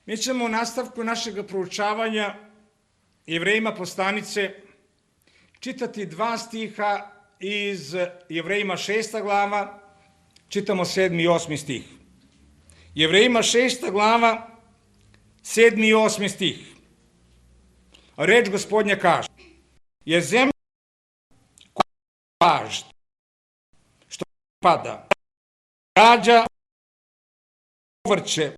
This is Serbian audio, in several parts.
Mi ćemo u nastavku našeg proučavanja Jevrejima poslanice čitati 2 stiha iz Jevrejima 6. glava, čitamo 7. i 8. stih. Jevrejima 6. glava, 7. i 8. stih. Reč Gospodnja kaže: je zemlja koja pažd, što pada, rađa povrće,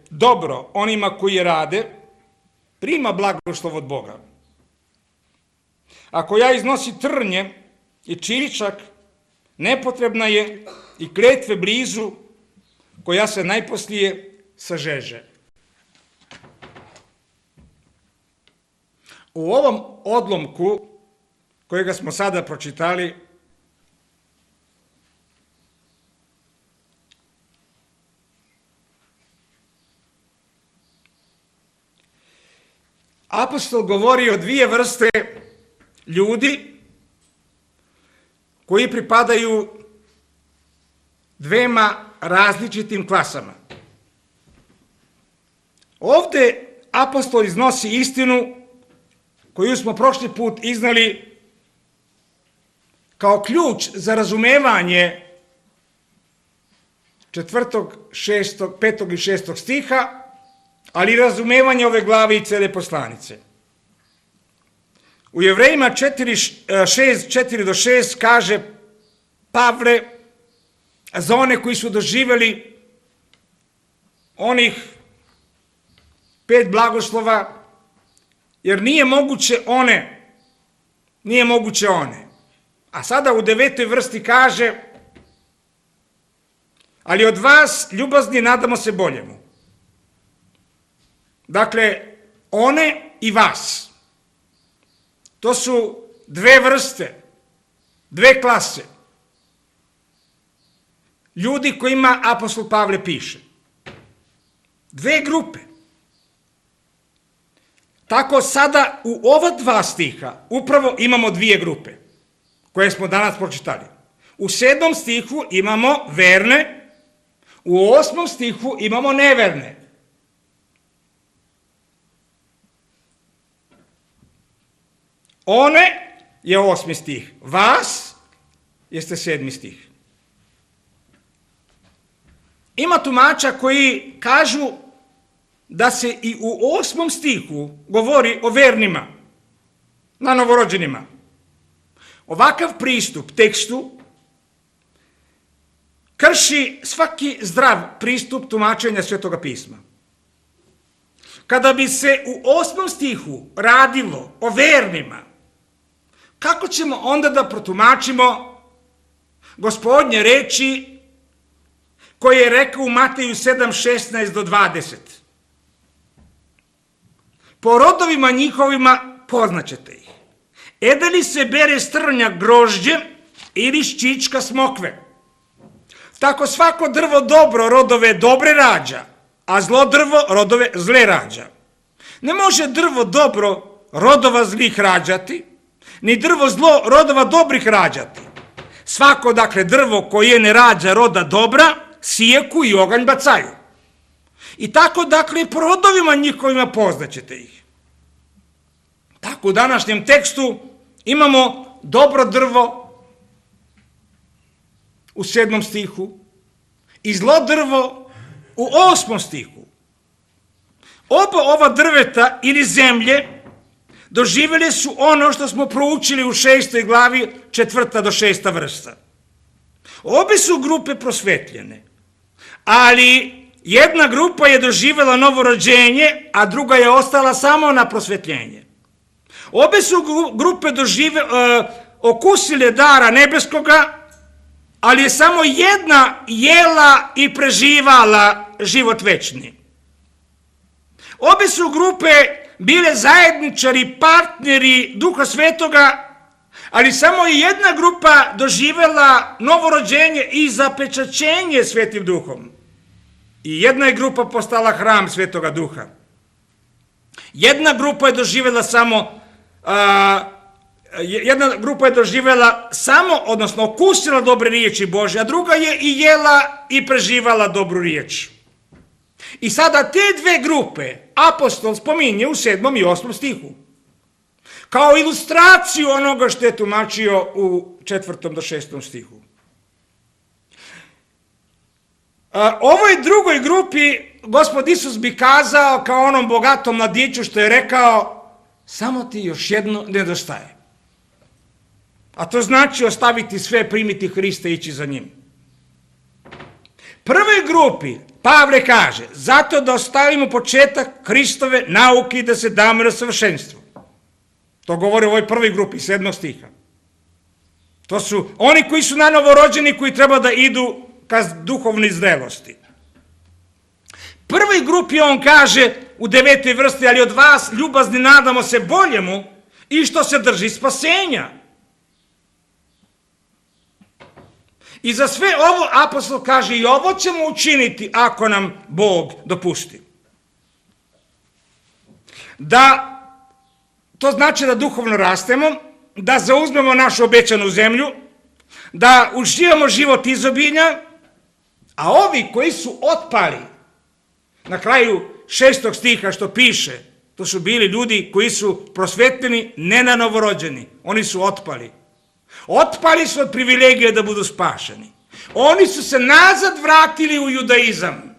dobro onima koji je rade, prima blagoslov od Boga. Ako ja iznosi trnje i čiričak, nepotrebna je i kletve blizu, koja se najposlije sažeže. U ovom odlomku, kojega smo sada pročitali, apostol govori o 2 vrste ljudi koji pripadaju 2 različitim klasama. Ovde apostol iznosi istinu koju smo prošli put iznali kao ključ za razumevanje 4., 6., 5. i 6. stiha, ali i razumevanje ove glave i cele poslanice. U Jevrejima 4:6 kaže Pavle za one koji su doživjeli onih 5 blagoslova, jer nije moguće one. A sada u 9. vrsti kaže: ali od vas, ljubazni, nadamo se boljemu. Dakle, one i vas. To su 2 vrste, 2 klase. Ljudi kojima apostol Pavle piše. 2 grupe. Tako sada u ova 2 stiha upravo imamo 2 grupe koje smo danas pročitali. U 7. stihu imamo verne, u 8. stihu imamo neverne. One je 8. stih, vas jeste 7. stih. Ima tumača koji kažu da se i u 8. stihu govori o vernima, na novorođenima. Ovakav pristup tekstu krši svaki zdrav pristup tumačenja Svetoga pisma. Kada bi se u 8. stihu radilo o vernima, kako ćemo onda da protumačimo Gospodnje reči koje je rekao u Mateju 7:16-20? Po rodovima njihovima poznaćete ih. Da li se bere s trnja grožđe ili s čička smokve? Tako svako drvo dobro rodove dobre rađa, a zlo drvo rodove zle rađa. Ne može drvo dobro rodova zlih rađati, ni drvo zlo rodova dobrih rađati. Svako, dakle, drvo koje ne rađa roda dobra, sijeku i oganj bacaju. I tako, dakle, po rodovima njihovima poznaćete ih. Tako u današnjem tekstu imamo dobro drvo u 7. stihu i zlo drvo u 8. stihu. Oba ova drveta ili zemlje doživjeli su ono što smo proučili u 6. glavi 4. do 6. vrsta. Obe su grupe prosvetljene, ali jedna grupa je doživjela novorođenje, a druga je ostala samo na prosvetljenje. Obe su grupe okusile dara nebeskoga, ali je samo jedna jela i preživala život večni. Obe su grupe bile zajedničari, partneri Duha Svetoga, ali samo je jedna grupa doživjela novorođenje i zapečaćenje Svetim Duhom. I jedna je grupa postala hram Svetoga Duha. Jedna grupa je doživjela odnosno okusila dobre riječi Božje, a druga je i jela i preživala dobru riječ. I sada te dve grupe apostol spominje u 7. i 8. stihu. Kao ilustraciju onoga što je tumačio u 4. do 6. stihu. Ovoj drugoj grupi Gospod Isus bi kazao kao onom bogatom mladiću što je rekao: samo ti još jedno nedostaje. A to znači ostaviti sve, primiti Hrista i ići za njim. Prvoj grupi Pavle kaže: zato da ostavimo početak Hristove nauke i da se damo na savršenstvo. To govori u ovoj prvoj grupi, 7. stiha. To su oni koji su nanovo rođeni, koji treba da idu ka duhovnoj zrelosti. Prvoj grupi on kaže u 9. vrsti: ali od vas, ljubazni, nadamo se boljemu i što se drži spasenja. I za sve ovo apostol kaže: i ovo ćemo učiniti ako nam Bog dopusti. Da, to znači da duhovno rastemo, da zauzmemo našu obećanu zemlju, da uživamo život izobilja, a ovi koji su otpali, na kraju 6. stiha što piše, to su bili ljudi koji su prosvetljeni, ne na novorođeni, oni su otpali. Otpali su od privilegije da budu spašeni. Oni su se nazad vratili u judaizam.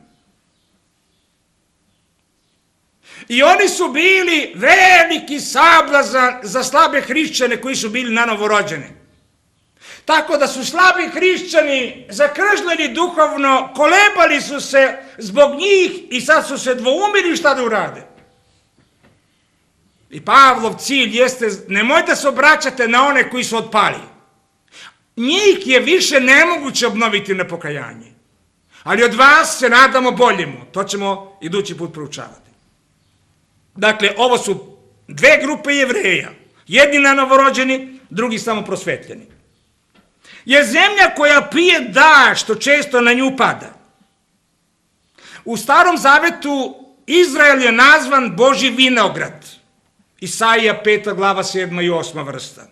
I oni su bili veliki sablazan za slabe hrišćane koji su bili na novorođeni. Tako da su slabi hrišćani zakržljeni duhovno, kolebali su se zbog njih i sad su se dvoumili šta da urade. I Pavlov cilj jeste: nemojte se obraćate na one koji su otpali. Njih je više nemoguće obnoviti na pokajanje. Ali od vas se nadamo boljemu. To ćemo idući put proučavati. Dakle, ovo su dve grupe Jevreja. Jedni na novorođeni, drugi samo prosvetljeni. Je zemlja koja pije dašt, što često na nju pada. U Starom Zavetu Izrael je nazvan Božji vinograd. Isaija 5. glava 7. i 8. vrsta.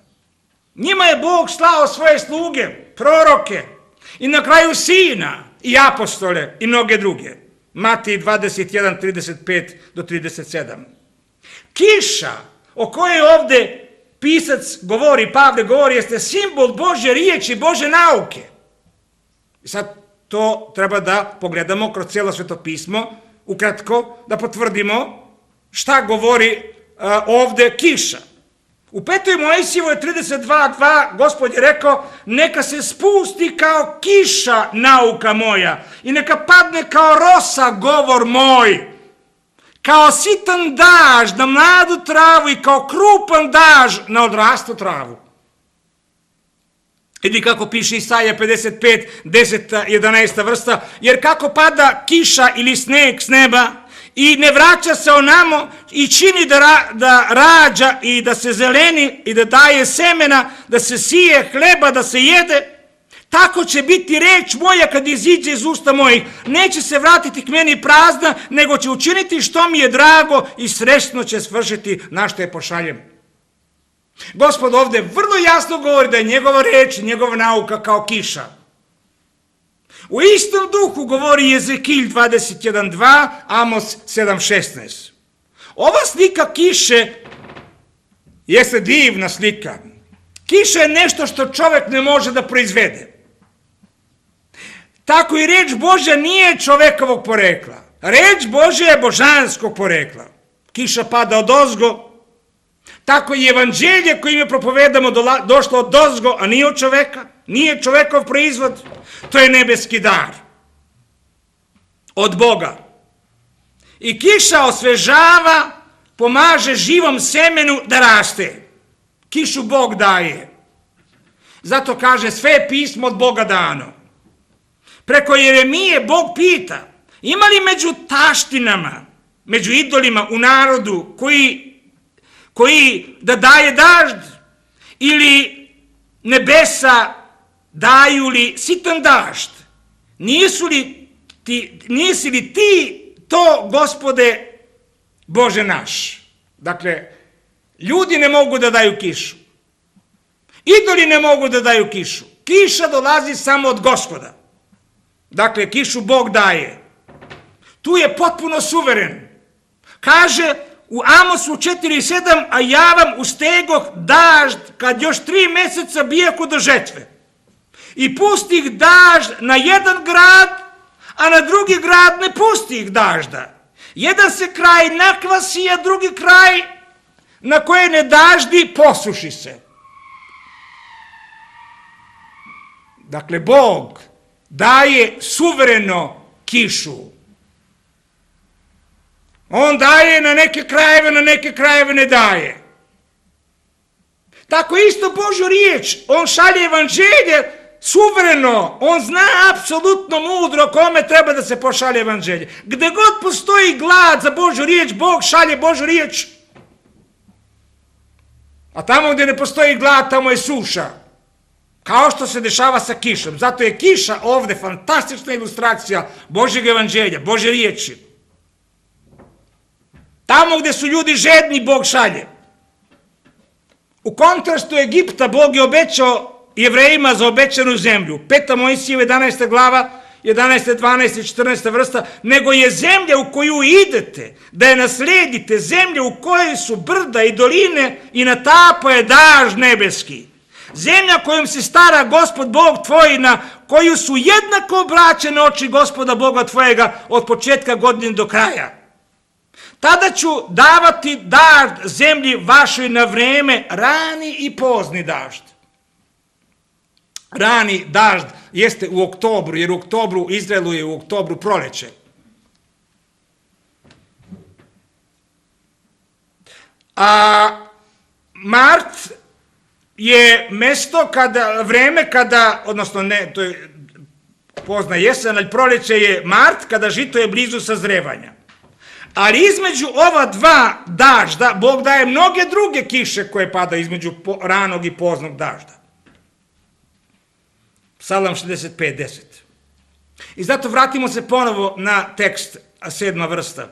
Njima je Bog slao svoje sluge, proroke i na kraju sina i apostole i mnoge druge. Matej 21, 35 do 37. Kiša o kojoj ovde pisac govori, Pavle govori, jeste simbol Božje riječi, Božje nauke. I sad to treba da pogledamo kroz cijelo Sveto pismo, ukratko da potvrdimo šta govori ovde kiša. U 5. Mojsijevoj 32.2 Gospod je rekao: neka se spusti kao kiša nauka moja i neka padne kao rosa govor moj, kao sitan dažd na mladu travu i kao krupan dažd na odrastu travu. Ili kako piše Isaija 55, 10. 11. vrsta: jer kako pada kiša ili sneg s neba i ne vraća se onamo i čini da rađa i da se zeleni i da daje semena, da se sije hleba, da se jede, tako će biti reč moja kad iziđe iz usta mojih. Neće se vratiti k meni prazna, nego će učiniti što mi je drago i srećno će svršiti na što je pošaljem. Gospod ovdje vrlo jasno govori da je njegova reč, njegova nauka kao kiša. U istom duhu govori Jezekilj 21.2, Amos 7.16. Ova slika kiše jeste divna slika. Kiša je nešto što čovjek ne može da proizvede. Tako i reč Božja nije čovekovog porekla. Reč Božja je božanskog porekla. Kiša pada odozgo. Tako i evanđelje koje mi propovedamo došlo odozgo, a nije od čoveka. Nije čovekov proizvod. To je nebeski dar. Od Boga. I kiša osvežava, pomaže živom semenu da raste. Kišu Bog daje. Zato kaže: sve je pismo od Boga dano. Preko Jeremije Bog pita: ima li među taštinama, među idolima u narodu koji da daje dažd, ili nebesa daju li sitan dažd? Nisi li ti to, Gospode Bože naš? Dakle, ljudi ne mogu da daju kišu. Idoli ne mogu da daju kišu. Kiša dolazi samo od Gospoda. Dakle, kišu Bog daje. Tu je potpuno suveren. Kaže u Amosu 4:7, a ja vam ustegoh dažd kad još 3 meseca bijaku do žetve. I pustih dažd na jedan grad, a na drugi grad ne pustih dažda. Jedan se kraj nakvasi, a drugi kraj na koje ne daždi posuši se. Dakle, Bog daje suvereno kišu. On daje na neke krajeve ne daje. Tako isto Božju riječ, on šalje evanđelje suvereno, on zna apsolutno mudro kome treba da se pošalje evanđelje. Gde god postoji glad za Božju riječ, Bog šalje Božju riječ. A tamo gdje ne postoji glad, tamo je suša. Kao što se dešava sa kišom. Zato je kiša ovdje fantastična ilustracija Božjeg evanđelja, Božje riječi. Tamo gdje su ljudi žedni, Bog šalje. U kontrastu Egipta, Bog je obećao Jevrejima za obećanu zemlju. 5. Mojsijeva 11. glava, 11., 12. i 14. vrsta, nego je zemlja u koju idete, da je naslijedite, zemlja u kojoj su brda i doline i natapa je dažd nebeski. Zemlja kojom se stara Gospod Bog tvoj, na koju su jednako obraćene oči Gospoda Boga tvojega od početka godine do kraja. Tada ću davati dažd zemlji vašoj na vreme, rani i pozni dažd. Rani dažd jeste u oktobru, jer u oktobru, Izraelu je u oktobru proleće. A mart je mesto vreme kada, odnosno ne, to je pozna jesen, ali proleće je mart, kada žito je blizu sazrevanja. Ali između ova dva dažda, Bog daje mnoge druge kiše koje pada između ranog i poznog dažda. Psalam 65:10. I zato vratimo se ponovo na tekst 7. vrsta.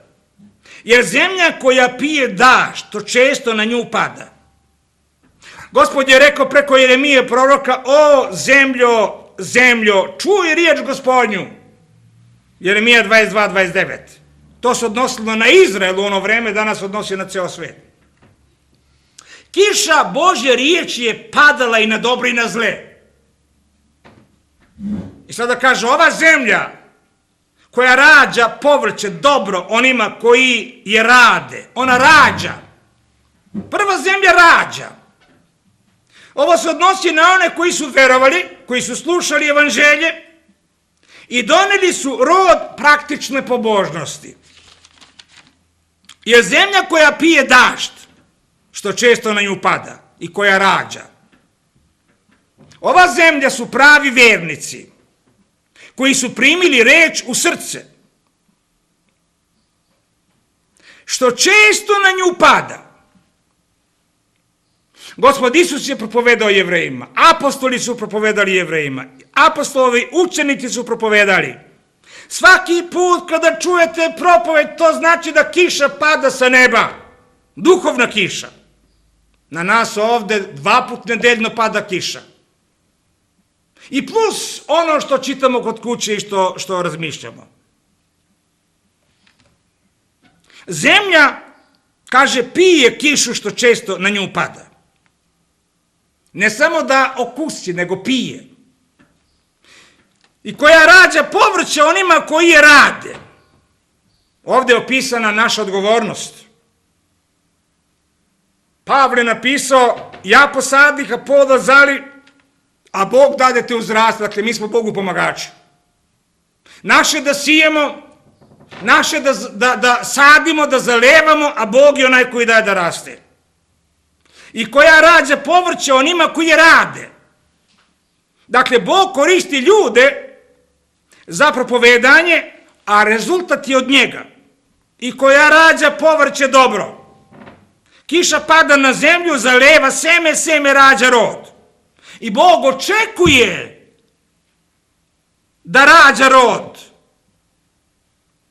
Jer zemlja koja pije dažd, to često na nju pada. Gospod je rekao preko Jeremije proroka, o zemljo, čuj riječ Gospodnju. Jeremija 22:29. To se odnosilo na Izrael u ono vreme, danas odnosi na ceo svijet. Kiša Božje riječi je padala i na dobro i na zle. I sada kaže, ova zemlja koja rađa povrće dobro onima koji je rade, ona rađa. Prva zemlja rađa. Ovo se odnosi na one koji su verovali, koji su slušali evanđelje i doneli su rod praktične pobožnosti. Jer zemlja koja pije dažd, što često na nju pada i koja rađa. Ova zemlja su pravi vernici koji su primili reč u srce. Što često na nju pada. Gospod Isus je propovedao Jevrejima, apostoli su propovedali Jevrejima, apostolovi učenici su propovedali. Svaki put kada čujete propoved, to znači da kiša pada sa neba. Duhovna kiša. Na nas ovdje 2 puta nedeljno pada kiša. I plus ono što čitamo kod kuće i što razmišljamo. Zemlja, kaže, pije kišu što često na nju pada. Ne samo da okusi, nego pije. I koja rađa povrće onima koji je rade. Ovdje je opisana naša odgovornost. Pavle napisao, ja posadih, a Apollo zali, a Bog dade te uzrast, dakle mi smo Bogu pomagači. Naše da sijemo, naše da sadimo, da zalevamo, a Bog je onaj koji daje da raste. I koja rađa povrće onima koji rade. Dakle, Bog koristi ljude za propovedanje, a rezultat je od njega. I koja rađa povrće dobro. Kiša pada na zemlju, zaleva seme, seme rađa rod. I Bog očekuje da rađa rod.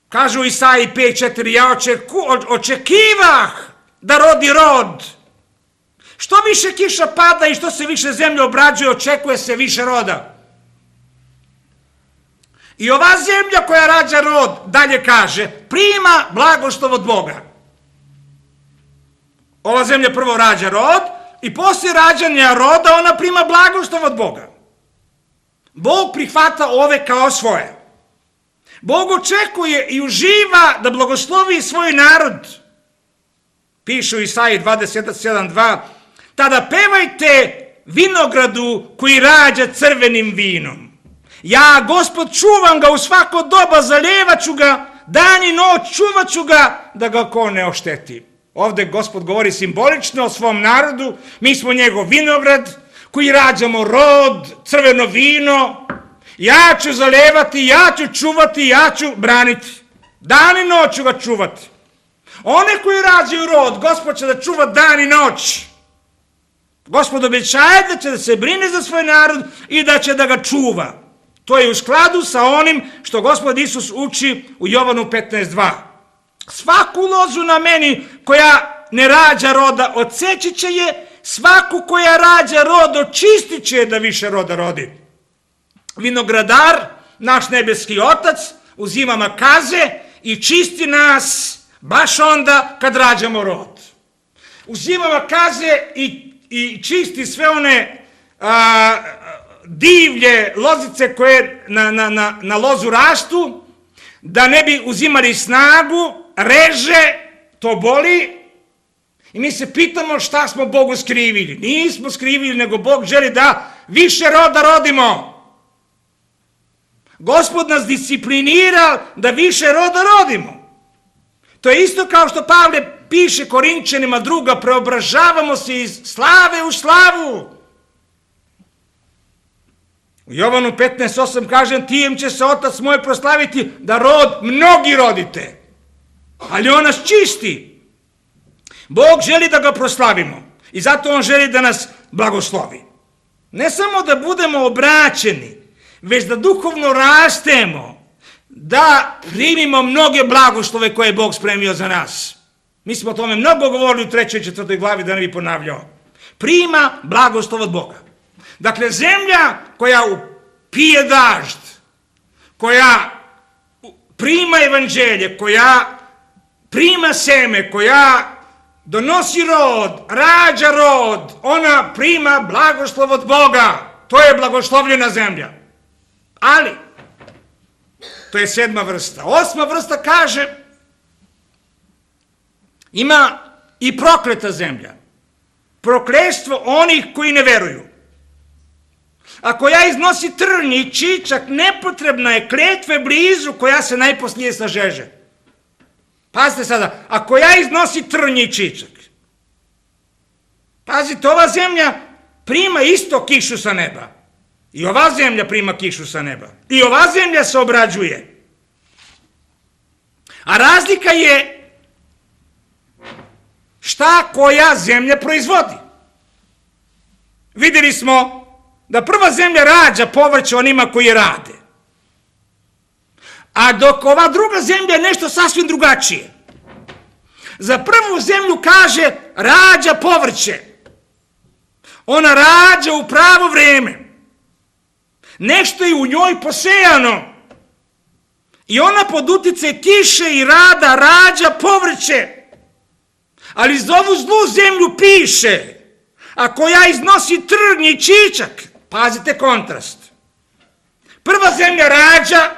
Kaže u Isaiji 5:4, ja očekivah da rodi rod. Što više kiša pada i što se više zemlje obrađuje, očekuje se više roda. I ova zemlja koja rađa rod, dalje kaže, prima blagoslov od Boga. Ova zemlja prvo rađa rod i poslije rađanja roda ona prima blagoslov od Boga. Bog prihvata ove kao svoje. Bog očekuje i uživa da blagoslovi svoj narod. Piše u Isaiji 27.2, tada pevajte vinogradu koji rađa crvenim vinom. Ja, Gospod, čuvam ga u svako doba, zaljevat ću ga, dan i noć čuvat ću ga, da ga ko ne ošteti. Ovdje Gospod govori simbolično o svom narodu, mi smo njegov vinograd, koji rađamo rod, crveno vino, ja ću zaljevati, ja ću čuvati, ja ću braniti. Dan i noć ću ga čuvati. One koji rađaju rod, Gospod će da čuva dan i noć. Gospod obećaje da će da se brine za svoj narod i da će da ga čuva. To je u skladu sa onim što Gospod Isus uči u Jovanu 15.2. Svaku lozu na meni koja ne rađa roda odseći će je, svaku koja rađa rod očistit će je da više roda rodi. Vinogradar, naš nebeski Otac, uzima makaze i čisti nas baš onda kad rađamo rod. Uzima makaze i čisti sve one divlje lozice koje na lozu rastu, da ne bi uzimali snagu, reže, to boli. I mi se pitamo šta smo Bogu skrivili. Nismo skrivili, nego Bog želi da više roda rodimo. Gospod nas disciplinira da više roda rodimo. To je isto kao što Pavle piše Korinčanima 2, preobražavamo se iz slave u slavu. U Jovanu 15.8 kažem, tijem će se Otac moj proslaviti da rod mnogi rodite. Ali on nas čisti. Bog želi da ga proslavimo i zato on želi da nas blagoslovi. Ne samo da budemo obraćeni, već da duhovno rastemo, da primimo mnoge blagoslove koje je Bog spremio za nas. Mi smo o tome mnogo govorili u 3. i 4. glavi, da ne bi ponavljao. Prima blagoslov od Boga. Dakle, zemlja koja pije dažd, koja prima evanđelje, koja prima seme, koja donosi rod, rađa rod, ona prima blagoslov od Boga. To je blagoslovljena zemlja. Ali, to je 7. vrsta. 8. vrsta kaže, ima i prokleta zemlja. Prokletstvo onih koji ne veruju. Ako ja iznosi trnji i čičak, nepotrebna je kletve blizu koja se najposlije sažeže. Pazite sada, ako ja iznosi trnji i čičak, pazite, ova zemlja prima isto kišu sa neba. I ova zemlja prima kišu sa neba. I ova zemlja se obrađuje. A razlika je šta koja zemlja proizvodi. Vidjeli smo da prva zemlja rađa povrće onima koji rade. A dok ova druga zemlja je nešto sasvim drugačije. Za prvu zemlju kaže rađa povrće. Ona rađa u pravo vrijeme. Nešto je u njoj posejano. I ona pod utjecaj kiše i rada rađa povrće. Ali za ovu zlu zemlju piše, ako ja iznosi trn i čičak, pazite kontrast. Prva zemlja rađa,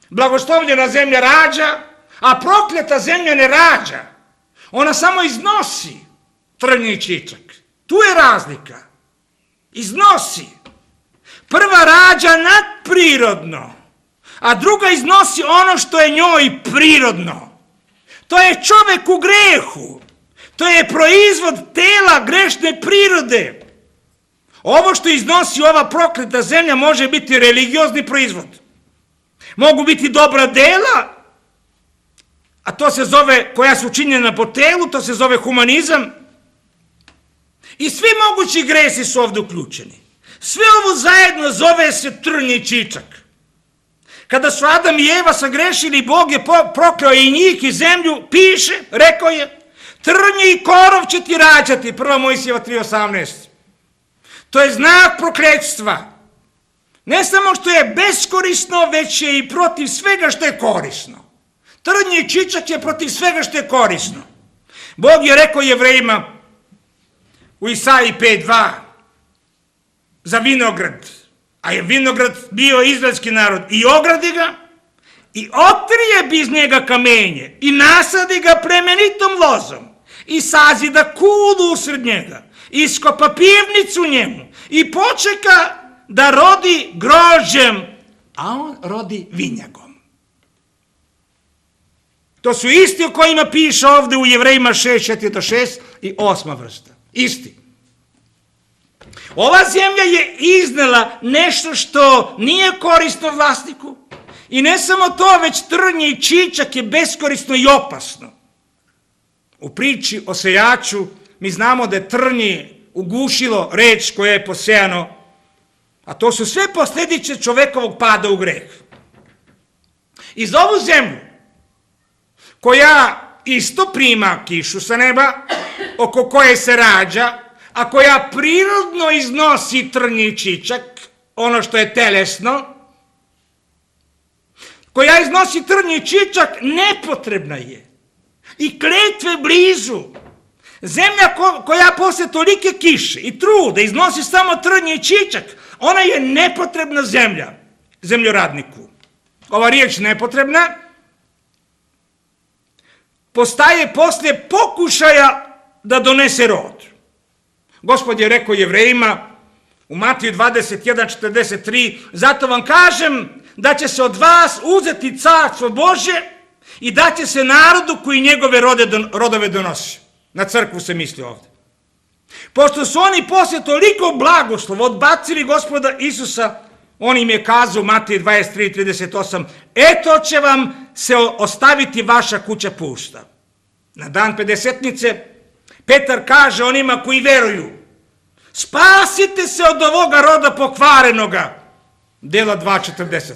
blagoslovljena zemlja rađa, a prokleta zemlja ne rađa. Ona samo iznosi trn i čičak. Tu je razlika. Iznosi. Prva rađa nadprirodno, a druga iznosi ono što je njoj prirodno. To je čovjek u grehu. To je proizvod tela grešne prirode. Ovo što iznosi ova prokleta zemlja može biti religiozni proizvod. Mogu biti dobra dela, a to se zove, koja su učinjena po telu, to se zove humanizam. I svi mogući gresi su ovdje uključeni. Sve ovo zajedno zove se trn i čičak. Kada su Adam i Eva sagrešili, Bog je prokleo i njih i zemlju, piše, rekao je, trnje i korov će ti rađati, 1. Mojsijeva 3.18. To je znak prokletstva. Ne samo što je beskorisno, već je i protiv svega što je korisno. Trnje i čičak je protiv svega što je korisno. Bog je rekao Jevrejima u Isaiji 5.2 za vinograd, a je vinograd bio izraelski narod, i ogradi ga, i otrije bi iz njega kamenje, i nasadi ga plemenitom lozom, i sazida kulu usred njega, i iskopa pivnicu njemu, i počeka da rodi grožđem, a on rodi vinjagom. To su isti o kojima piše ovdje u Jevrejima 6.4-6 i 8. vrsta. Isti. Ova zemlja je iznela nešto što nije korisno vlasniku. I ne samo to, već trnje i čičak je beskorisno i opasno. U priči o sejaču mi znamo da je trnje ugušilo reč koje je posejano, a to su sve posljedice čovekovog pada u greh. I za ovu zemlju, koja isto prima kišu sa neba, oko koje se rađa, a koja prirodno iznosi trnje i čičak, ono što je telesno, koja iznosi trnje i čičak, nepotrebna je. I kletve blizu. Zemlja koja posle tolike kiše i truda iznosi samo trnje i čičak, ona je nepotrebna zemlja, zemljoradniku. Ova riječ nepotrebna postaje posle pokušaja da donese rod. Gospod je rekao Jevrejima u Matiju 21.43, zato vam kažem da će se od vas uzeti carstvo Božje i da će se narodu koji njegove rodove donosi. Na crkvu se misli ovdje. Pošto su oni poslije toliko blagoslova odbacili Gospoda Isusa, on im je kazao u Matiji 23.38, eto će vam se ostaviti vaša kuća pusta. Na dan Pedesetnice Petar kaže onima koji veruju, spasite se od ovoga roda pokvarenoga. Dela 2.40.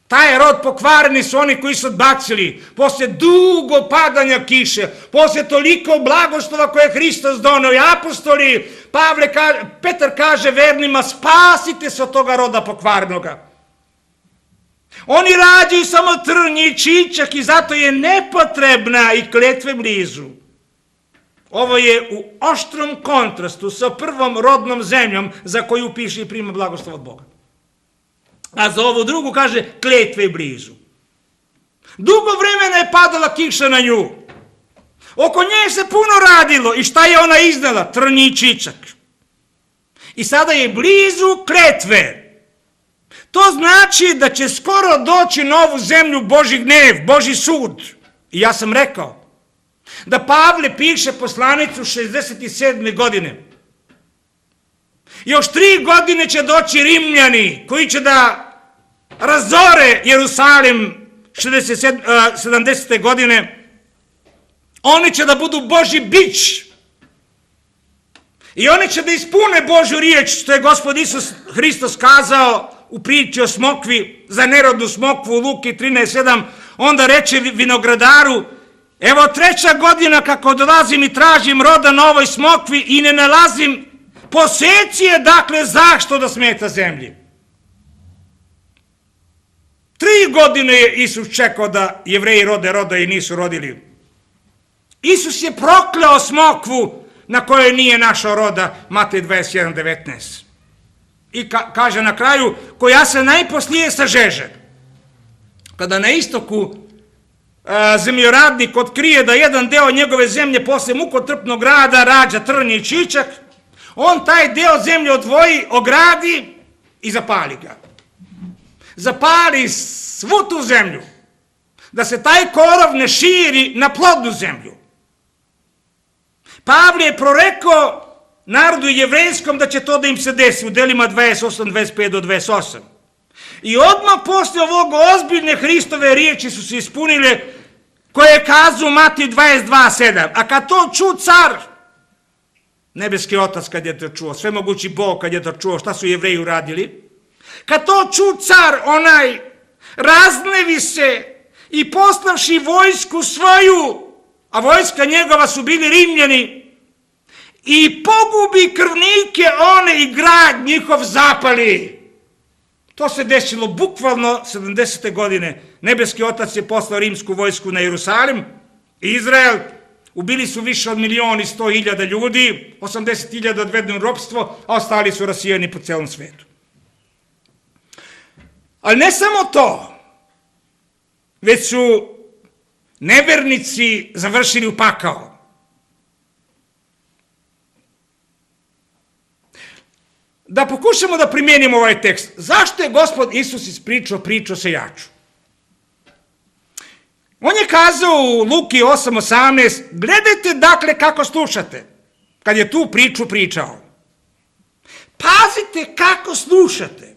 Taj rod pokvareni su oni koji su odbacili poslije dugo padanja kiše, poslije toliko blagoslova koje je Hristos donio i apostoli. Petar kaže vernima, spasite se od toga roda pokvarenoga. Oni rađaju samo trnje i čičak i zato je nepotrebna i kletve blizu. Ovo je u oštrom kontrastu sa prvom rodnom zemljom za koju piše i prima blagoslov od Boga. A za ovu drugu kaže kletve blizu. Dugo vremena je padala kiša na nju. Oko nje se puno radilo i šta je ona iznala? Trnje i čičak. I sada je blizu kletve. To znači da će skoro doći na ovu zemlju Božji gnev, Božji sud. I ja sam rekao da Pavle piše poslanicu 67. godine. Još 3 godine će doći Rimljani koji će da razore Jerusalim 70. godine. Oni će da budu Božji bić. I oni će da ispune Božju riječ, što je Gospod Isus Hristos kazao u priči o smokvi, za nerodnu smokvu u Luki 13.7. Onda reče vinogradaru, evo 3. godina kako dolazim i tražim roda na ovoj smokvi i ne nalazim, poseci je dakle zašto da smeta zemlji. 3 godine je Isus čekao da Jevreji rode i nisu rodili. Isus je prokleo smokvu na kojoj nije našao roda, Matej 21.19. I kaže na kraju, koja se najposlije sažeže. Kada na istoku zemljoradnik otkrije da jedan deo njegove zemlje posle mukotrpnog rada rađa trnje i čičak, on taj deo zemlje odvoji, ogradi i zapali ga. Zapali svu tu zemlju, da se taj korov ne širi na plodnu zemlju. Pavle je prorekao narodu jevrejskom da će to da im se desi u delima 28.25-28. I odmah posle ovog ozbiljne Hristove riječi su se ispunile koje je kazao Matej 22.7. A kad to ču car, nebeski otac kad je to čuo, svemogući Bog kad je to čuo, šta su Jevreji uradili? Kad to ču car, onaj raznevi se i poslavši vojsku svoju, a vojska njegova su bili Rimljani, i pogubi krvnike one i grad njihov zapali. To se desilo bukvalno 70. godine. Nebeski otac je poslao rimsku vojsku na Jerusalim i Izrael. Ubili su više od 1.100.000 ljudi, 80.000 odvedeno u ropstvo, a ostali su rasijeni po celom svetu. Ali ne samo to, već su nevernici završili u pakao. Da pokušamo da primijenimo ovaj tekst. Zašto je Gospod Isus ispričao priču o sejaču? On je kazao u Luki 8.18, gledajte dakle kako slušate, kad je tu priču pričao. Pazite kako slušate.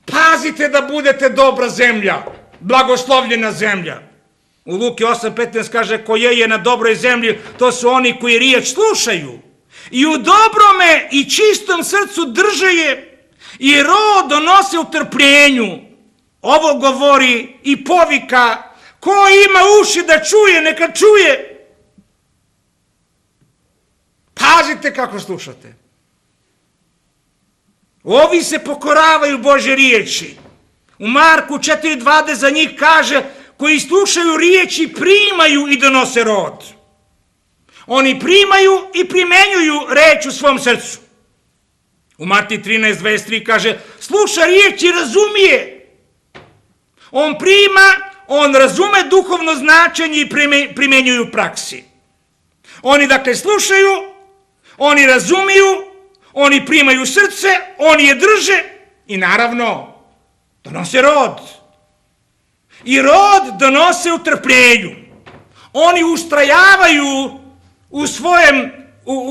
Pazite da budete dobra zemlja, blagoslovljena zemlja. U Luki 8.15 kaže, ko je na dobroj zemlji, to su oni koji riječ slušaju. I u dobrome i čistom srcu drže je i rod donose u trpljenju. Ovo govori i povika, ko ima uši da čuje, neka čuje. Pazite kako slušate. Ovi se pokoravaju Božje riječi. U Marku 4.20 za njih kaže, koji slušaju riječi primaju i donose rod. Oni primaju i primenjuju reč u svom srcu. U Matiji 13.23 kaže, sluša riječ i razumije. On prima, on razume duhovno značenje i primenjuju u praksi. Oni dakle slušaju, oni razumiju, oni primaju srce, oni je drže i naravno donose rod. I rod donose u trpljenju. Oni ustrajavaju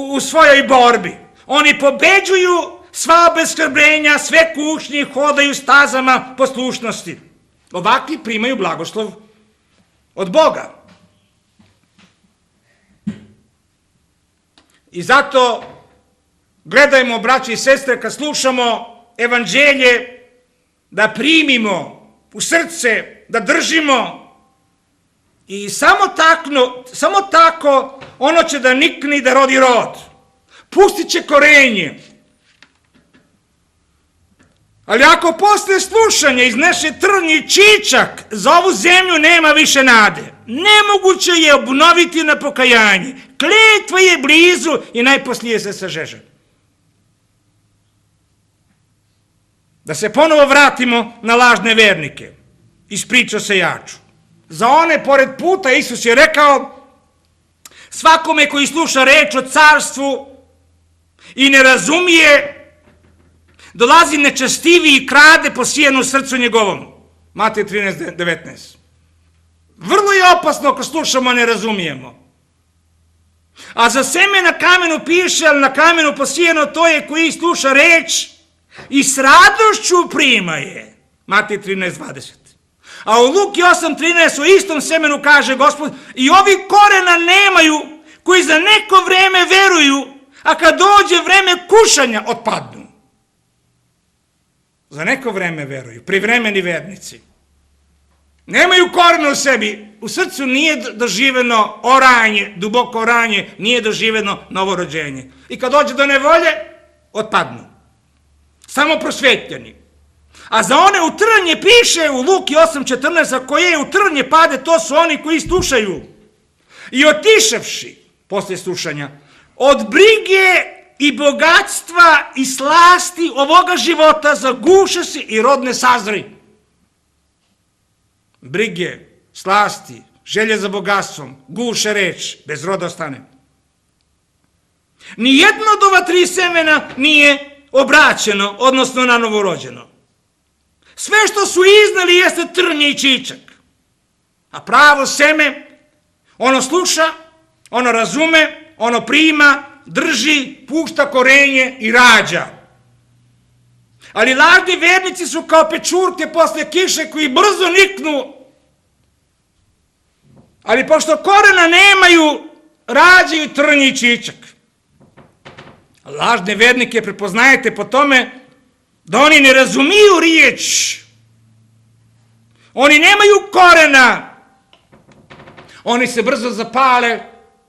u svojoj borbi. Oni pobeđuju sva obeshrabrenja, sve kušnje, hodaju stazama poslušnosti. Ovakvi primaju blagoslov od Boga. I zato gledajmo, braći i sestre, kad slušamo evanđelje, da primimo u srce, da držimo i samo tako ono će da nikne i da rodi rod. Pustit će korenje. Ali ako posle slušanja izneše trnji čičak, za ovu zemlju nema više nade. Nemoguće je obnoviti na pokajanje. Kletva je blizu i najposlije se sažeže. Da se ponovo vratimo na lažne vernike. Iz priče o sejaču. Za one pored puta Isus je rekao, svakome koji sluša reč o carstvu i ne razumije, dolazi nečestivi i krade posijenu srcu njegovom. Matej 13.19. Vrlo je opasno ako slušamo, a ne razumijemo. A za seme na kamenu piše, ali na kamenu posijeno to je koji sluša reč i s radošću prima je. Matej 13.20. A u Luki 8.13 u istom semenu kaže Gospod, i ovi korena nemaju, koji za neko vreme veruju, a kad dođe vreme kušanja otpadnu. Za neko vreme veruju, privremeni vernici. Nemaju korena u sebi, u srcu nije doživeno oranje, duboko oranje, nije doživeno novorođenje. I kad dođe do nevolje, otpadnu. Samo prosvetljeni. A za one u trnje piše u Luki 8.14, a koje u trnje pade, to su oni koji slušaju. I otišavši, posle slušanja, od brige i bogatstva i slasti ovoga života zaguše se i rod ne sazri. Brige, slasti, želje za bogatstvom, guše reč, bez roda ostane. Nijedno od ova 3 semena nije obraćeno, odnosno na novorođeno. Sve što su iznali jeste trnje i čičak. A pravo seme, ono sluša, ono razume, ono prima, drži, pušta korenje i rađa. Ali lažni vernici su kao pečurke posle kiše koji brzo niknu. Ali pošto korena nemaju, rađaju trnje i čičak. Lažne vernike prepoznajete po tome da oni ne razumiju riječ. Oni nemaju korena. Oni se brzo zapale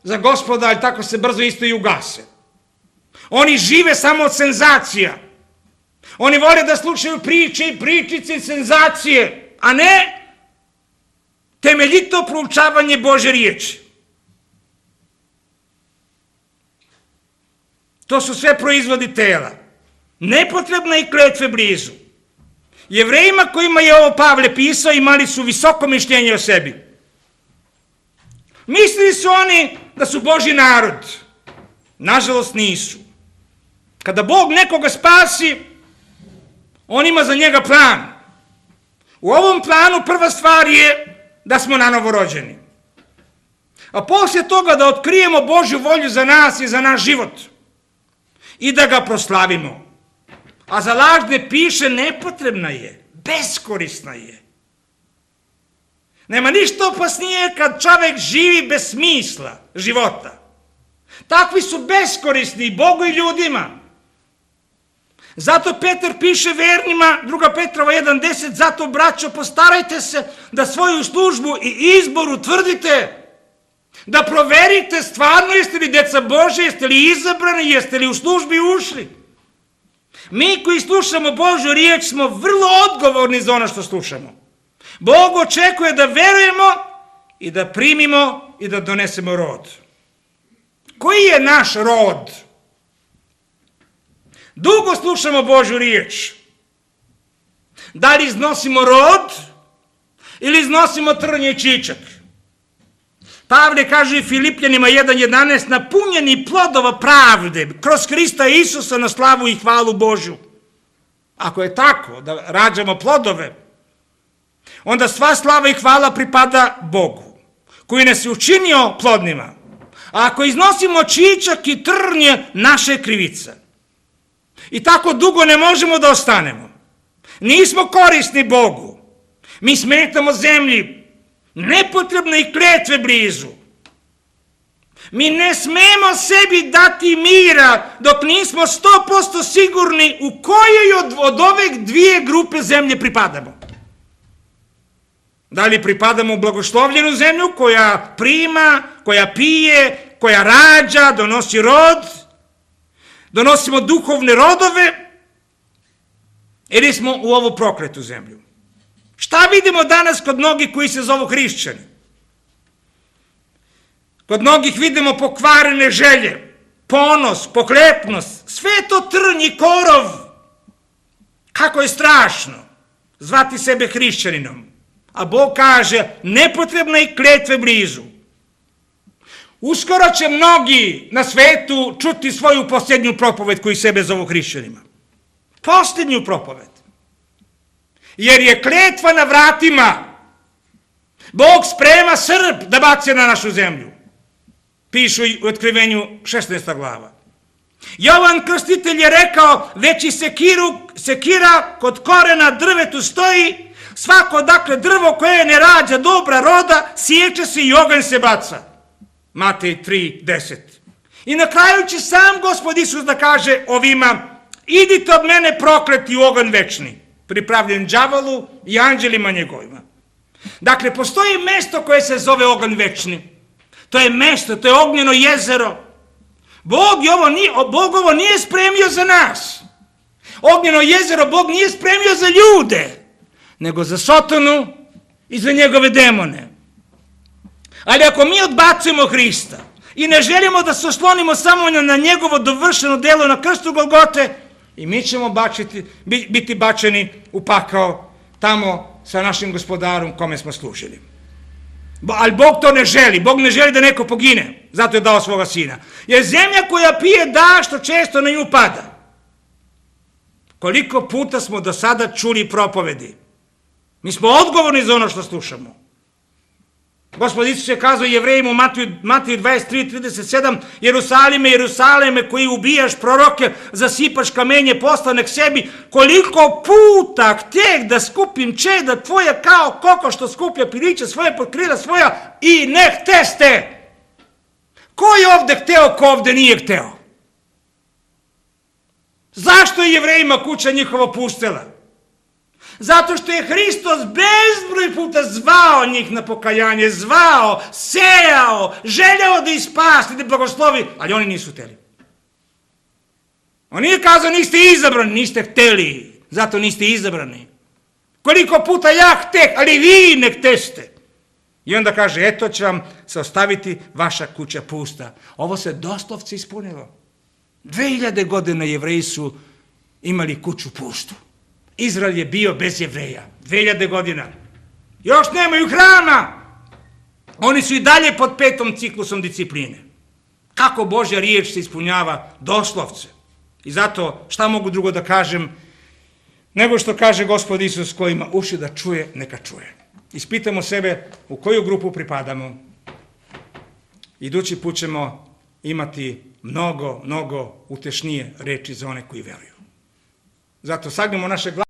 za Gospoda, ali tako se brzo isto i ugase. Oni žive samo od senzacija. Oni vole da slušaju priče i pričice i senzacije, a ne temeljito proučavanje Božje riječi. To su sve proizvodi tela. Nepotrebna i kletve blizu. Jevrejima kojima je ovo Pavle pisao imali su visoko mišljenje o sebi. Mislili su oni da su Božji narod. Nažalost nisu. Kada Bog nekoga spasi, on ima za njega plan. U ovom planu prva stvar je da smo nanovo rođeni. A poslije toga da otkrijemo Božju volju za nas i za naš život. I da ga proslavimo. A za lažne piše nepotrebna je, beskorisna je. Nema ništa opasnije kad čovjek živi bez smisla života. Takvi su beskorisni i Bogu i ljudima. Zato Petar piše vernima, 2. Petrova 1.10, zato braćo postarajte se da svoju službu i izbor utvrdite, da proverite stvarno jeste li djeca Božje, jeste li izabrani, jeste li u službi ušli. Mi koji slušamo Božju riječ smo vrlo odgovorni za ono što slušamo. Bog očekuje da verujemo i da primimo i da donesemo rod. Koji je naš rod? Dugo slušamo Božju riječ. Da li iznosimo rod ili iznosimo trnje i čičak? Pavle kaže Filipljanima 1.11, napunjeni plodova pravde kroz Krista Isusa na slavu i hvalu Božju. Ako je tako, da rađamo plodove, onda sva slava i hvala pripada Bogu, koji nas je učinio plodnima. A ako iznosimo čičak i trnje, naše krivice. I tako dugo ne možemo da ostanemo. Nismo korisni Bogu. Mi smetamo zemlji, nepotrebne i kletve blizu. Mi ne smemo sebi dati mira dok nismo 100% sigurni u kojoj od ove dvije grupe zemlje pripadamo. Da li pripadamo u blagoslovljenu zemlju koja prima, koja pije, koja rađa, donosi rod, donosimo duhovne rodove, ili smo u ovu prokletu zemlju? Šta vidimo danas kod mnogih koji se zovu hrišćani? Kod mnogih vidimo pokvarene želje, ponos, poklepnost, sve to trn i korov. Kako je strašno zvati sebe hrišćaninom. A Bog kaže, nepotrebna i kletve blizu. Uskoro će mnogi na svetu čuti svoju posljednju propoved koji sebe zovu hrišćanima. Posljednju propoved. Jer je kletva na vratima. Bog sprema Srb da bace na našu zemlju. Pišu u Otkrivenju 16. glava. Jovan Krstitelj je rekao, već i sekira kod korena drvetu stoji, svako dakle drvo koje ne rađa dobra roda, sječe se i oganj se baca. Matej 3.10. I na kraju će sam Gospod Isus da kaže ovima, idite od mene prokleti u oganj večni, pripravljen đavolu i anđelima njegovima. Dakle, postoji mesto koje se zove oganj večni. To je mesto, to je ognjeno jezero. Bog ovo nije spremio za nas. Ognjeno jezero Bog nije spremio za ljude, nego za Sotonu i za njegove demone. Ali ako mi odbacujemo Hrista i ne želimo da se oslonimo samo na njegovo dovršeno delo na krstu Golgote, i mi ćemo biti bačeni u pakao tamo sa našim gospodarom kome smo služili. Ali Bog to ne želi. Bog ne želi da neko pogine. Zato je dao svoga sina. Jer zemlja koja pije da, što često na nju pada. Koliko puta smo do sada čuli propovedi. Mi smo odgovorni za ono što slušamo. Gospod Isus je kazao Jevrejima u Matiju 23.37, Jerusalime, Jerusalime, koji ubijaš proroke, zasipaš kamenje poslane k sebi, koliko puta htjeh da skupim čeda tvoja kao koko što skuplja piliće svoje pod krila svoja i ne hteste. Ko je ovde hteo, ko ovde nije hteo? Zašto je Jevrejima kuća njihova pustela? Zato što je Hristos bezbroj puta zvao njih na pokajanje, zvao, sejao, željao da ih spasi, da blagoslovi, ali oni nisu hteli. On nije kazao niste izabrani, niste hteli, zato niste izabrani. Koliko puta ja hteh, ali vi ne hteste. I onda kaže, eto će vam se ostaviti vaša kuća pusta. Ovo se doslovce ispunilo. 2000 godina Jevreji su imali kuću pustu. Izrael je bio bez Jevreja. 2000 godina. Još nemaju hrana. Oni su i dalje pod 5. ciklusom discipline. Kako Božja riječ se ispunjava doslovce. I zato šta mogu drugo da kažem nego što kaže Gospod Isus, kojima uši da čuje, neka čuje. Ispitamo sebe u koju grupu pripadamo. Idući put ćemo imati mnogo utešnije reči za one koji veruju. Zato sagnemo naše glave.